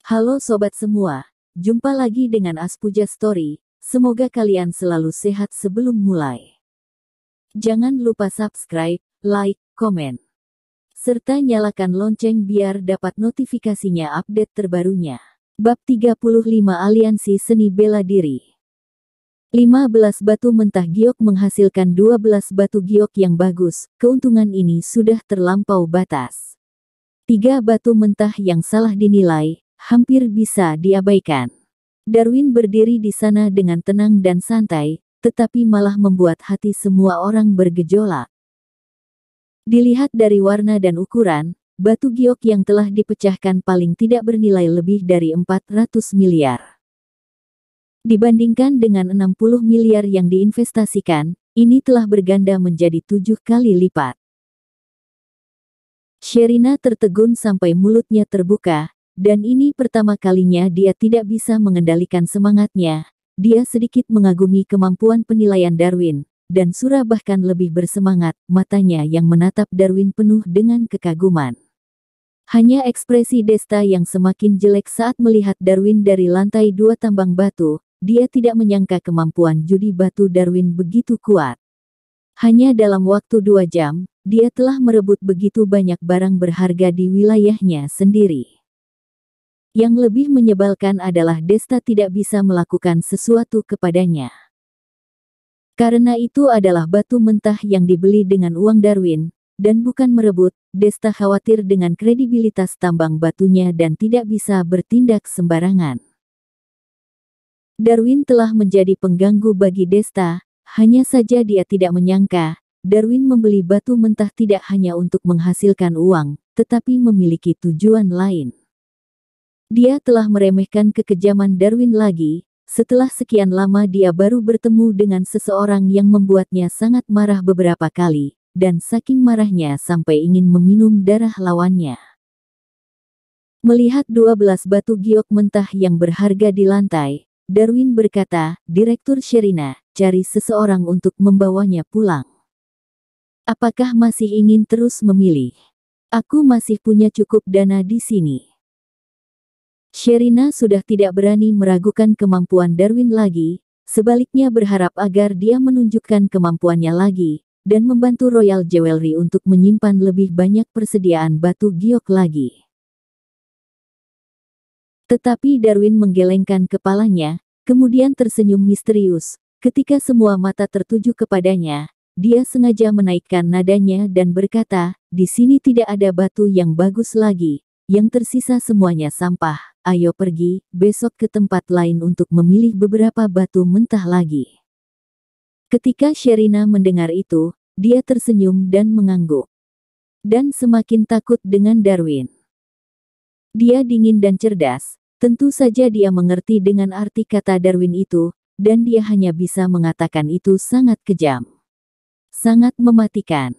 Halo sobat semua, jumpa lagi dengan Aspuja Story. Semoga kalian selalu sehat sebelum mulai. Jangan lupa subscribe, like, komen, serta nyalakan lonceng biar dapat notifikasinya update terbarunya. Bab 35 Aliansi Seni Bela Diri. 15 batu mentah giok menghasilkan 12 batu giok yang bagus. Keuntungan ini sudah terlampau batas. 3 batu mentah yang salah dinilai hampir bisa diabaikan. Darwin berdiri di sana dengan tenang dan santai, tetapi malah membuat hati semua orang bergejolak. Dilihat dari warna dan ukuran, batu giok yang telah dipecahkan paling tidak bernilai lebih dari 400 miliar. Dibandingkan dengan 60 miliar yang diinvestasikan, ini telah berganda menjadi 7 kali lipat. Sherina tertegun sampai mulutnya terbuka. Dan ini pertama kalinya dia tidak bisa mengendalikan semangatnya. Dia sedikit mengagumi kemampuan penilaian Darwin, dan Surah bahkan lebih bersemangat, matanya yang menatap Darwin penuh dengan kekaguman. Hanya ekspresi Desta yang semakin jelek saat melihat Darwin dari lantai 2 tambang batu. Dia tidak menyangka kemampuan judi batu Darwin begitu kuat. Hanya dalam waktu 2 jam, dia telah merebut begitu banyak barang berharga di wilayahnya sendiri. Yang lebih menyebalkan adalah Desta tidak bisa melakukan sesuatu kepadanya. Karena itu adalah batu mentah yang dibeli dengan uang Darwin, dan bukan merebut. Desta khawatir dengan kredibilitas tambang batunya dan tidak bisa bertindak sembarangan. Darwin telah menjadi pengganggu bagi Desta, hanya saja dia tidak menyangka, Darwin membeli batu mentah tidak hanya untuk menghasilkan uang, tetapi memiliki tujuan lain. Dia telah meremehkan kekejaman Darwin lagi. Setelah sekian lama dia baru bertemu dengan seseorang yang membuatnya sangat marah beberapa kali, dan saking marahnya sampai ingin meminum darah lawannya. Melihat 12 batu giok mentah yang berharga di lantai, Darwin berkata, "Direktur Sherina, cari seseorang untuk membawanya pulang. Apakah masih ingin terus memilih? Aku masih punya cukup dana di sini." Sherina sudah tidak berani meragukan kemampuan Darwin lagi, sebaliknya berharap agar dia menunjukkan kemampuannya lagi, dan membantu Royal Jewelry untuk menyimpan lebih banyak persediaan batu giok lagi. Tetapi Darwin menggelengkan kepalanya, kemudian tersenyum misterius. Ketika semua mata tertuju kepadanya, dia sengaja menaikkan nadanya dan berkata, "Di sini tidak ada batu yang bagus lagi. Yang tersisa semuanya sampah. Ayo pergi besok ke tempat lain untuk memilih beberapa batu mentah lagi." Ketika Sherina mendengar itu, dia tersenyum dan mengangguk. Dan semakin takut dengan Darwin. Dia dingin dan cerdas. Tentu saja dia mengerti dengan arti kata Darwin itu, dan dia hanya bisa mengatakan itu sangat kejam. Sangat mematikan.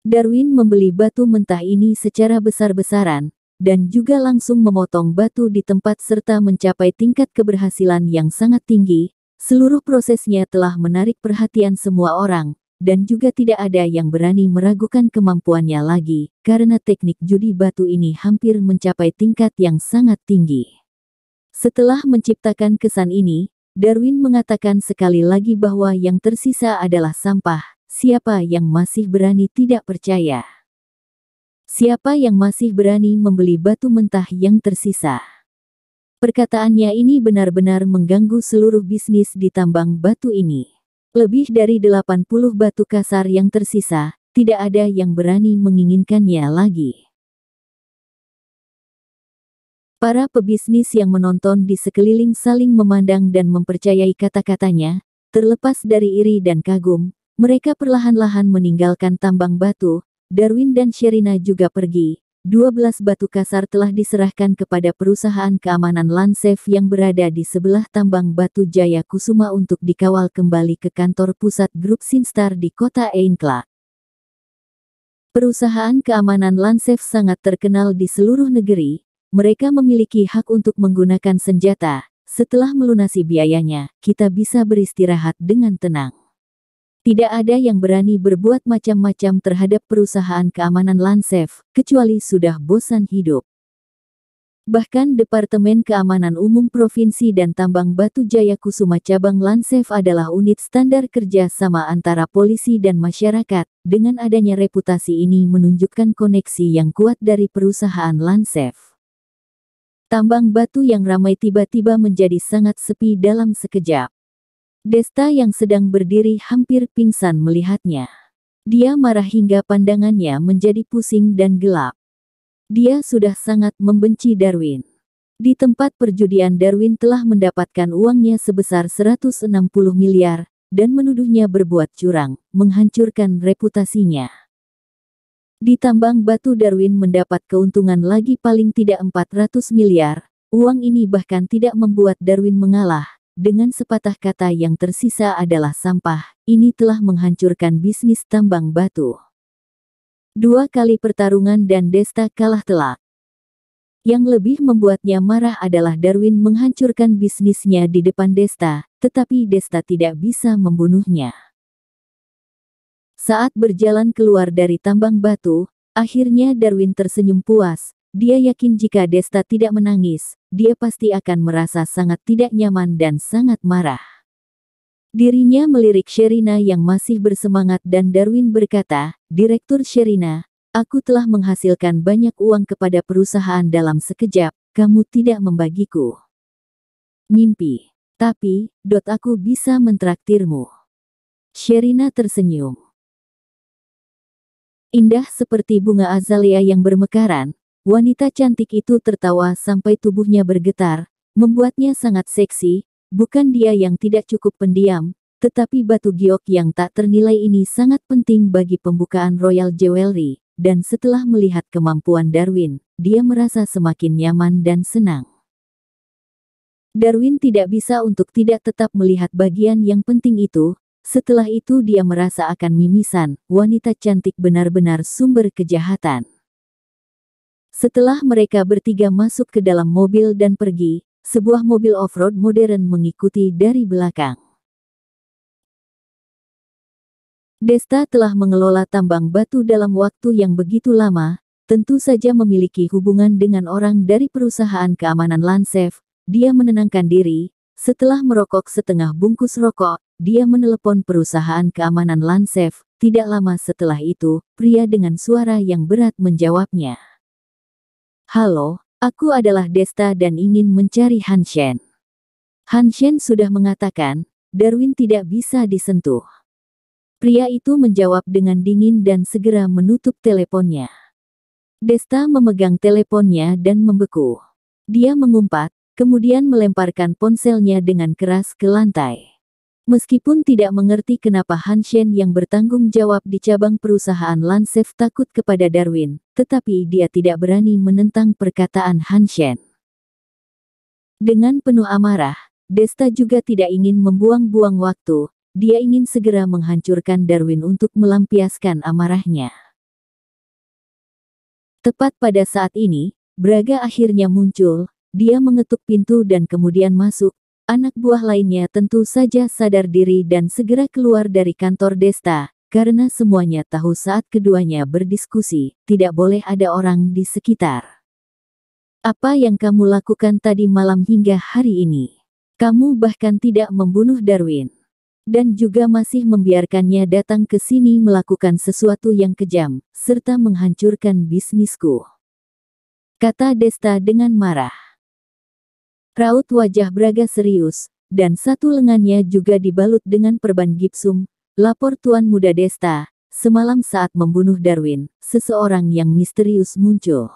Darwin membeli batu mentah ini secara besar-besaran, dan juga langsung memotong batu di tempat serta mencapai tingkat keberhasilan yang sangat tinggi. Seluruh prosesnya telah menarik perhatian semua orang, dan juga tidak ada yang berani meragukan kemampuannya lagi, karena teknik judi batu ini hampir mencapai tingkat yang sangat tinggi. Setelah menciptakan kesan ini, Darwin mengatakan sekali lagi bahwa yang tersisa adalah sampah. Siapa yang masih berani tidak percaya? Siapa yang masih berani membeli batu mentah yang tersisa? Perkataannya ini benar-benar mengganggu seluruh bisnis di tambang batu ini. Lebih dari 80 batu kasar yang tersisa, tidak ada yang berani menginginkannya lagi. Para pebisnis yang menonton di sekeliling saling memandang dan mempercayai kata-katanya, terlepas dari iri dan kagum. Mereka perlahan-lahan meninggalkan tambang batu. Darwin dan Sherina juga pergi. 12 batu kasar telah diserahkan kepada perusahaan keamanan Landsef yang berada di sebelah tambang batu Jaya Kusuma untuk dikawal kembali ke kantor pusat grup Sinstar di kota Aincla. Perusahaan keamanan Landsef sangat terkenal di seluruh negeri. Mereka memiliki hak untuk menggunakan senjata. Setelah melunasi biayanya, kita bisa beristirahat dengan tenang. Tidak ada yang berani berbuat macam-macam terhadap perusahaan keamanan Landsef, kecuali sudah bosan hidup. Bahkan Departemen Keamanan Umum Provinsi dan Tambang Batu Jaya Kusuma Cabang Lansef adalah unit standar kerja sama antara polisi dan masyarakat. Dengan adanya reputasi ini menunjukkan koneksi yang kuat dari perusahaan Lansef. Tambang batu yang ramai tiba-tiba menjadi sangat sepi dalam sekejap. Desta yang sedang berdiri hampir pingsan melihatnya. Dia marah hingga pandangannya menjadi pusing dan gelap. Dia sudah sangat membenci Darwin. Di tempat perjudian Darwin telah mendapatkan uangnya sebesar 160 miliar, dan menuduhnya berbuat curang, menghancurkan reputasinya. Di tambang batu Darwin mendapat keuntungan lagi paling tidak 400 miliar, uang ini bahkan tidak membuat Darwin mengalah, dengan sepatah kata yang tersisa adalah sampah, ini telah menghancurkan bisnis tambang batu. 2 kali pertarungan dan Desta kalah telak. Yang lebih membuatnya marah adalah Darwin menghancurkan bisnisnya di depan Desta, tetapi Desta tidak bisa membunuhnya. Saat berjalan keluar dari tambang batu, akhirnya Darwin tersenyum puas. Dia yakin jika Desta tidak menangis, dia pasti akan merasa sangat tidak nyaman dan sangat marah. Dirinya melirik Sherina yang masih bersemangat dan Darwin berkata, "Direktur Sherina, aku telah menghasilkan banyak uang kepada perusahaan dalam sekejap, kamu tidak membagiku." "Mimpi. Tapi, aku bisa mentraktirmu." Sherina tersenyum. Indah seperti bunga azalea yang bermekaran, wanita cantik itu tertawa sampai tubuhnya bergetar, membuatnya sangat seksi. Bukan dia yang tidak cukup pendiam, tetapi batu giok yang tak ternilai ini sangat penting bagi pembukaan Royal Jewelry, dan setelah melihat kemampuan Darwin, dia merasa semakin nyaman dan senang. Darwin tidak bisa untuk tidak tetap melihat bagian yang penting itu. Setelah itu dia merasa akan mimisan, wanita cantik benar-benar sumber kejahatan. Setelah mereka bertiga masuk ke dalam mobil dan pergi, sebuah mobil off-road modern mengikuti dari belakang. Desta telah mengelola tambang batu dalam waktu yang begitu lama, tentu saja memiliki hubungan dengan orang dari perusahaan keamanan Lansef. Dia menenangkan diri, setelah merokok setengah bungkus rokok, dia menelepon perusahaan keamanan Lansef. Tidak lama setelah itu, pria dengan suara yang berat menjawabnya. "Halo. Aku adalah Desta dan ingin mencari Hanshen." Hanshen sudah mengatakan, Darwin tidak bisa disentuh. Pria itu menjawab dengan dingin dan segera menutup teleponnya. Desta memegang teleponnya dan membeku. Dia mengumpat, kemudian melemparkan ponselnya dengan keras ke lantai. Meskipun tidak mengerti kenapa Hanshen yang bertanggung jawab di cabang perusahaan Lansef takut kepada Darwin, tetapi dia tidak berani menentang perkataan Hanshen. Dengan penuh amarah, Desta juga tidak ingin membuang-buang waktu, dia ingin segera menghancurkan Darwin untuk melampiaskan amarahnya. Tepat pada saat ini, Braga akhirnya muncul, dia mengetuk pintu dan kemudian masuk. Anak buah lainnya tentu saja sadar diri dan segera keluar dari kantor Desta, karena semuanya tahu saat keduanya berdiskusi, tidak boleh ada orang di sekitar. "Apa yang kamu lakukan tadi malam hingga hari ini? Kamu bahkan tidak membunuh Darwin. Dan juga masih membiarkannya datang ke sini melakukan sesuatu yang kejam, serta menghancurkan bisnisku," kata Desta dengan marah. Raut wajah Braga serius, dan satu lengannya juga dibalut dengan perban gipsum. "Lapor Tuan Muda Desta, semalam saat membunuh Darwin, seseorang yang misterius muncul.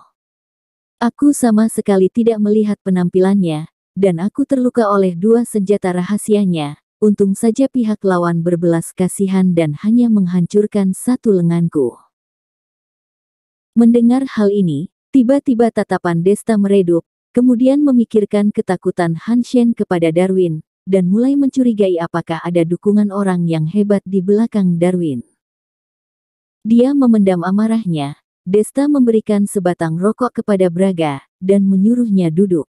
Aku sama sekali tidak melihat penampilannya, dan aku terluka oleh 2 senjata rahasianya. Untung saja pihak lawan berbelas kasihan dan hanya menghancurkan 1 lenganku." Mendengar hal ini, tiba-tiba tatapan Desta meredup. Kemudian memikirkan ketakutan Hanshen kepada Darwin, dan mulai mencurigai apakah ada dukungan orang yang hebat di belakang Darwin. Dia memendam amarahnya, Desta memberikan sebatang rokok kepada Braga, dan menyuruhnya duduk.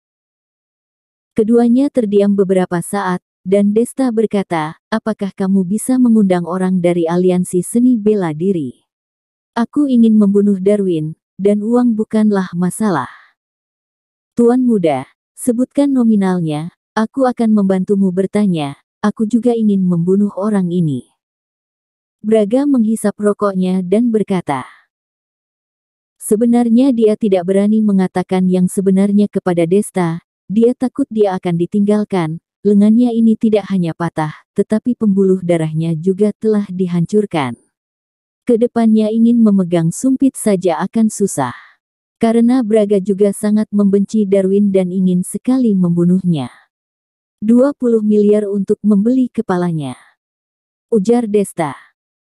Keduanya terdiam beberapa saat, dan Desta berkata, "Apakah kamu bisa mengundang orang dari aliansi seni bela diri? Aku ingin membunuh Darwin, dan uang bukanlah masalah." Tuan muda, sebutkan nominalnya, aku akan membantumu bertanya, aku juga ingin membunuh orang ini. Braga menghisap rokoknya dan berkata, sebenarnya dia tidak berani mengatakan yang sebenarnya kepada Desta, dia takut dia akan ditinggalkan, lengannya ini tidak hanya patah, tetapi pembuluh darahnya juga telah dihancurkan. Kedepannya ingin memegang sumpit saja akan susah. Karena Braga juga sangat membenci Darwin dan ingin sekali membunuhnya. 20 miliar untuk membeli kepalanya, ujar Desta.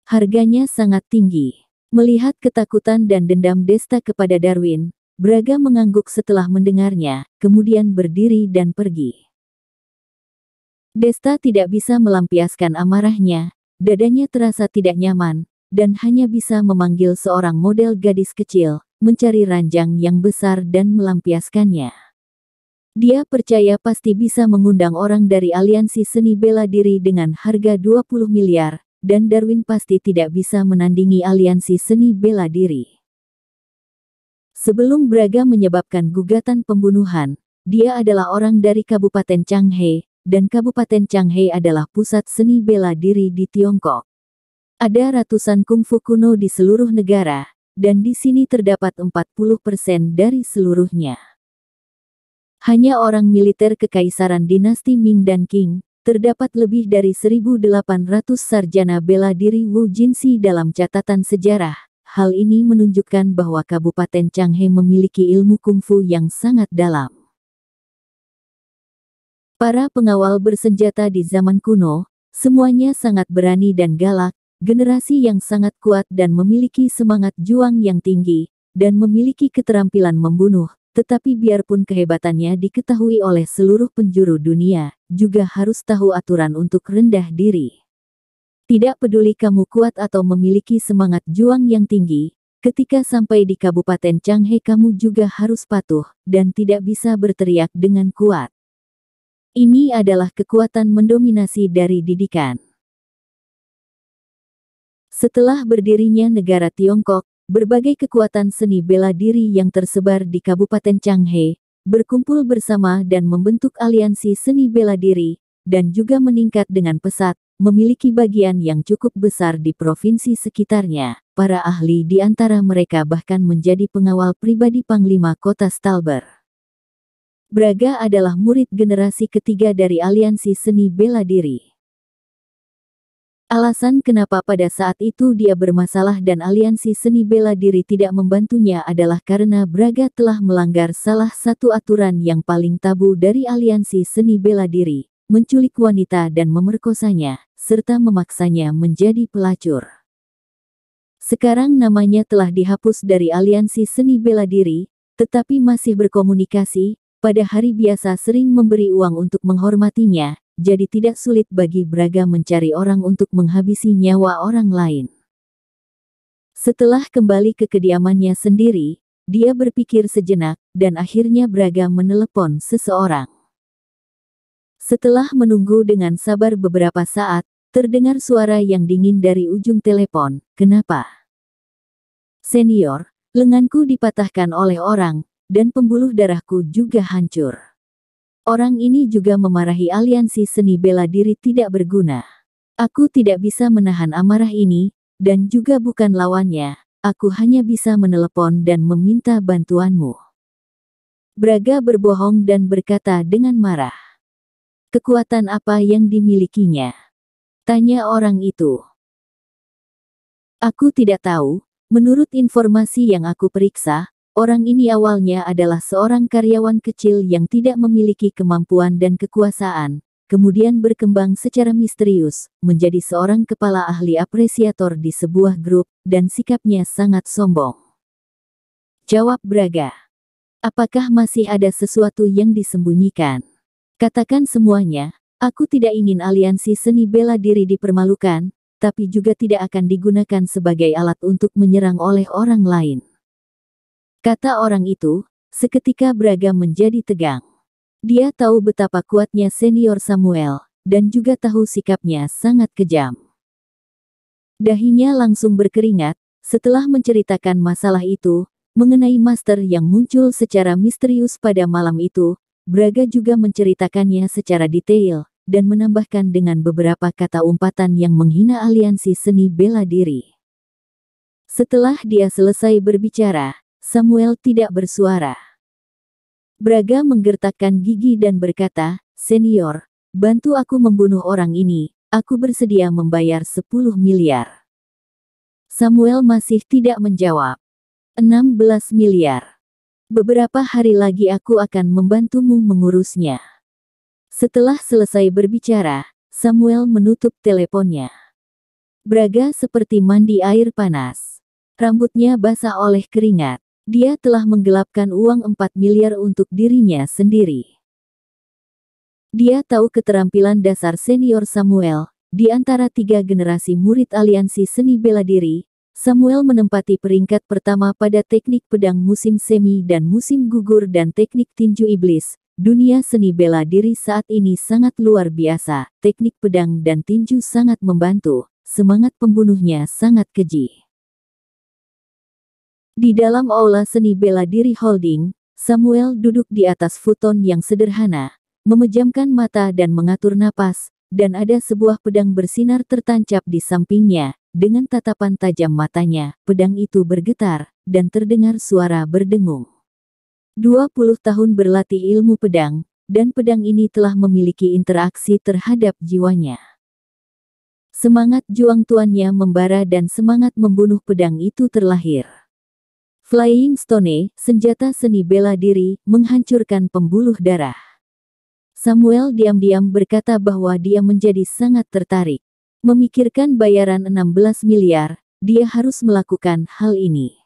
Harganya sangat tinggi. Melihat ketakutan dan dendam Desta kepada Darwin, Braga mengangguk setelah mendengarnya, kemudian berdiri dan pergi. Desta tidak bisa melampiaskan amarahnya, dadanya terasa tidak nyaman, dan hanya bisa memanggil seorang model gadis kecil, mencari ranjang yang besar dan melampiaskannya. Dia percaya pasti bisa mengundang orang dari aliansi seni bela diri dengan harga 20 miliar, dan Darwin pasti tidak bisa menandingi aliansi seni bela diri. Sebelum Braga menyebabkan gugatan pembunuhan, dia adalah orang dari Kabupaten Changhai, dan Kabupaten Changhai adalah pusat seni bela diri di Tiongkok. Ada ratusan kungfu kuno di seluruh negara, dan di sini terdapat 40% dari seluruhnya. Hanya orang militer kekaisaran dinasti Ming dan Qing, terdapat lebih dari 1.800 sarjana bela diri Wu Jinsi dalam catatan sejarah. Hal ini menunjukkan bahwa Kabupaten Changhai memiliki ilmu kungfu yang sangat dalam. Para pengawal bersenjata di zaman kuno, semuanya sangat berani dan galak, generasi yang sangat kuat dan memiliki semangat juang yang tinggi, dan memiliki keterampilan membunuh, tetapi biarpun kehebatannya diketahui oleh seluruh penjuru dunia, juga harus tahu aturan untuk rendah diri. Tidak peduli kamu kuat atau memiliki semangat juang yang tinggi, ketika sampai di Kabupaten Changhai kamu juga harus patuh, dan tidak bisa berteriak dengan kuat. Ini adalah kekuatan mendominasi dari didikan. Setelah berdirinya negara Tiongkok, berbagai kekuatan seni bela diri yang tersebar di Kabupaten Changhai, berkumpul bersama dan membentuk aliansi seni bela diri, dan juga meningkat dengan pesat, memiliki bagian yang cukup besar di provinsi sekitarnya. Para ahli di antara mereka bahkan menjadi pengawal pribadi Panglima Kota Stalber. Braga adalah murid generasi ketiga dari aliansi seni bela diri. Alasan kenapa pada saat itu dia bermasalah dan aliansi seni bela diri tidak membantunya adalah karena Braga telah melanggar salah satu aturan yang paling tabu dari aliansi seni bela diri, menculik wanita dan memerkosanya, serta memaksanya menjadi pelacur. Sekarang namanya telah dihapus dari aliansi seni bela diri, tetapi masih berkomunikasi, pada hari biasa sering memberi uang untuk menghormatinya. Jadi tidak sulit bagi Braga mencari orang untuk menghabisi nyawa orang lain. Setelah kembali ke kediamannya sendiri, dia berpikir sejenak, dan akhirnya Braga menelepon seseorang. Setelah menunggu dengan sabar beberapa saat, terdengar suara yang dingin dari ujung telepon. Kenapa? Senior, lenganku dipatahkan oleh orang, dan pembuluh darahku juga hancur. Orang ini juga memarahi aliansi seni bela diri tidak berguna. Aku tidak bisa menahan amarah ini, dan juga bukan lawannya, aku hanya bisa menelepon dan meminta bantuanmu. Braga berbohong dan berkata dengan marah. Kekuatan apa yang dimilikinya? Tanya orang itu. Aku tidak tahu, menurut informasi yang aku periksa, orang ini awalnya adalah seorang karyawan kecil yang tidak memiliki kemampuan dan kekuasaan, kemudian berkembang secara misterius, menjadi seorang kepala ahli apresiator di sebuah grup, dan sikapnya sangat sombong. Jawab Braga. Apakah masih ada sesuatu yang disembunyikan? Katakan semuanya, aku tidak ingin aliansi seni bela diri dipermalukan, tapi juga tidak akan digunakan sebagai alat untuk menyerang oleh orang lain. Kata orang itu, seketika Braga menjadi tegang. Dia tahu betapa kuatnya senior Samuel, dan juga tahu sikapnya sangat kejam. Dahinya langsung berkeringat, setelah menceritakan masalah itu, Mengenai master yang muncul secara misterius pada malam itu, Braga juga menceritakannya secara detail, dan menambahkan dengan beberapa kata umpatan yang menghina aliansi seni bela diri. Setelah dia selesai berbicara, Samuel tidak bersuara. Braga menggertakkan gigi dan berkata, "Senior, bantu aku membunuh orang ini, aku bersedia membayar 10 miliar. Samuel masih tidak menjawab. 16 miliar. Beberapa hari lagi aku akan membantumu mengurusnya." Setelah selesai berbicara, Samuel menutup teleponnya. Braga seperti mandi air panas. Rambutnya basah oleh keringat. Dia telah menggelapkan uang 4 miliar untuk dirinya sendiri. Dia tahu keterampilan dasar senior Samuel. Di antara 3 generasi murid aliansi seni bela diri, Samuel menempati peringkat pertama pada teknik pedang musim semi dan musim gugur dan teknik tinju iblis. Dunia seni bela diri saat ini sangat luar biasa. Teknik pedang dan tinju sangat membantu. Semangat pembunuhnya sangat keji. Di dalam aula seni bela diri holding, Samuel duduk di atas futon yang sederhana, memejamkan mata dan mengatur napas, dan ada sebuah pedang bersinar tertancap di sampingnya. Dengan tatapan tajam matanya, pedang itu bergetar, dan terdengar suara berdengung. 20 tahun berlatih ilmu pedang, dan pedang ini telah memiliki interaksi terhadap jiwanya. Semangat juang tuannya membara dan semangat membunuh pedang itu terlahir. Flying Stone, senjata seni bela diri, menghancurkan pembuluh darah. Samuel diam-diam berkata bahwa dia menjadi sangat tertarik. Memikirkan bayaran 16 miliar, dia harus melakukan hal ini.